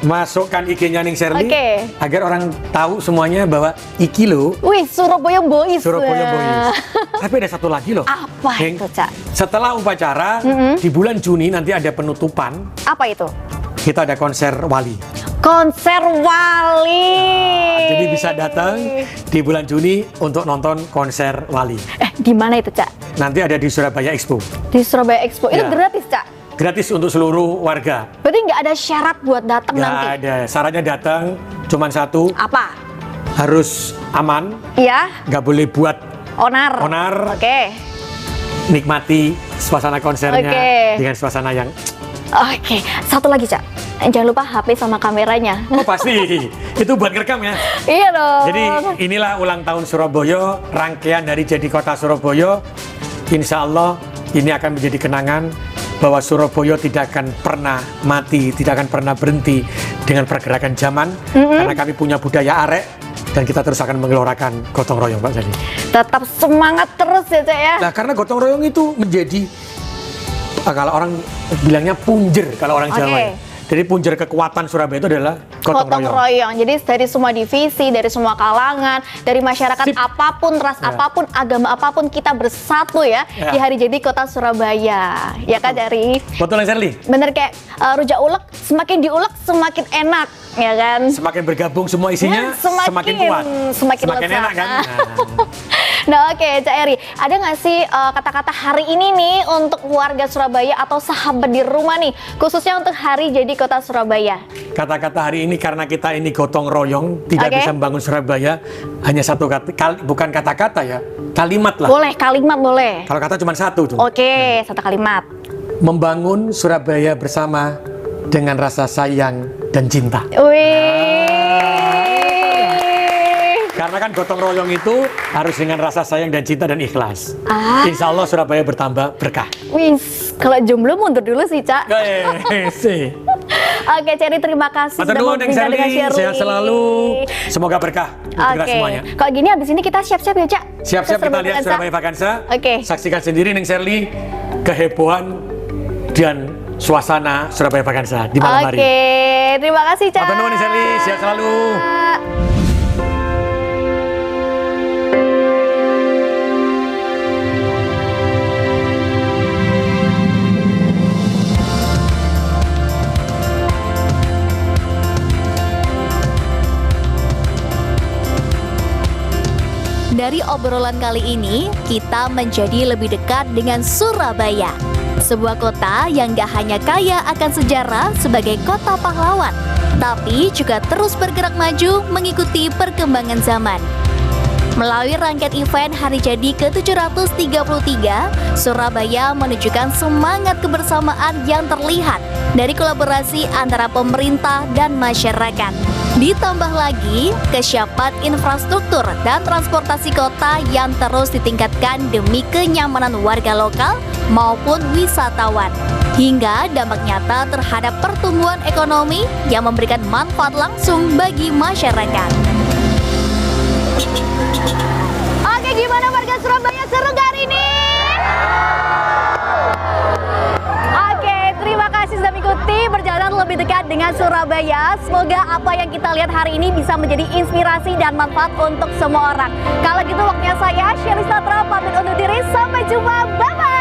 masukkan IG-nya Ning Sherly, agar orang tahu semuanya bahwa iki lo. Wih, Surabaya Boys. Surabaya Boys. Tapi ada satu lagi loh. Apa itu, Cak? Setelah upacara di bulan Juni nanti ada penutupan. Apa itu? Kita ada konser Wali. Konser Wali. Jadi bisa datang di bulan Juni untuk nonton konser Wali. Di mana itu, Cak? Nanti ada di Surabaya Expo. Di Surabaya Expo. Itu gratis, Cak? Gratis untuk seluruh warga. Berarti nggak ada syarat buat datang nanti? Nggak ada. Syaratnya datang cuma satu. Apa? Harus aman. Iya. Nggak boleh buat onar. Nikmati suasana konsernya dengan suasana yang... Satu lagi Cak, jangan lupa HP sama kameranya. Oh pasti, itu buat ngerekam ya. Iya dong. Jadi inilah ulang tahun Surabaya, rangkaian dari Jadi Kota Surabaya. Insya Allah ini akan menjadi kenangan bahwa Surabaya tidak akan pernah mati, tidak akan pernah berhenti dengan pergerakan zaman. Karena kami punya budaya arek, dan kita terus akan menggelorakan gotong royong, Pak Sally. Tetap semangat terus ya Cak ya. Nah, karena gotong royong itu menjadi kalau orang bilangnya punjer kalau orang Jawa ya. Jadi punjer kekuatan Surabaya itu adalah gotong royong. Jadi dari semua divisi, dari semua kalangan, dari masyarakat apapun, ras apapun, agama apapun, kita bersatu ya di hari jadi Kota Surabaya. Ya kan dari. Betul yang Sherly? Bener kayak rujak ulek, semakin diulek semakin enak, ya kan? Semakin bergabung semua isinya, semakin kuat. Semakin enak kan? Nah oke, Cak Eri, ada nggak sih kata-kata hari ini nih untuk warga Surabaya atau sahabat di rumah nih, khususnya untuk hari jadi Kota Surabaya? Kata-kata hari ini karena kita ini gotong royong, tidak bisa membangun Surabaya, hanya satu kata, bukan kata-kata ya, kalimat lah. Boleh, kalimat boleh. Kalau kata cuma satu tuh. Oke, satu kalimat. Membangun Surabaya bersama dengan rasa sayang dan cinta. Wih. Karena kan gotong royong itu harus dengan rasa sayang dan cinta dan ikhlas. Insya Allah Surabaya bertambah berkah. Wis, kalau jomblo mundur dulu sih, Cak. Oke, Cherry, terima kasih sudah berbincang dengan Shirley. Sehat selalu. Semoga berkah untuk kita semuanya. Kalau gini abis ini kita siap-siap ya, Cak? Siap-siap kita lihat Surabaya Vakansa. Oke. Saksikan sendiri Neng Shirley kehebohan dan suasana Surabaya Vakansa di malam hari. Oke, terima kasih, Cak. Matur nuwun Neng Shirley, sehat selalu. Dari obrolan kali ini, kita menjadi lebih dekat dengan Surabaya. Sebuah kota yang gak hanya kaya akan sejarah sebagai kota pahlawan, tapi juga terus bergerak maju mengikuti perkembangan zaman. Melalui rangkaian event Hari Jadi ke-733, Surabaya menunjukkan semangat kebersamaan yang terlihat dari kolaborasi antara pemerintah dan masyarakat. Ditambah lagi, kesiapan infrastruktur dan transportasi kota yang terus ditingkatkan demi kenyamanan warga lokal maupun wisatawan. Hingga dampak nyata terhadap pertumbuhan ekonomi yang memberikan manfaat langsung bagi masyarakat. Oke, gimana warga Surabaya, seru gak hari ini? Oke, terima kasih sudah mengikuti perjalanan lebih dekat dengan Surabaya. Semoga apa yang kita lihat hari ini bisa menjadi inspirasi dan manfaat untuk semua orang. Kalau gitu waktunya saya, Shirley Satra, pamit undur diri. Sampai jumpa, bye-bye!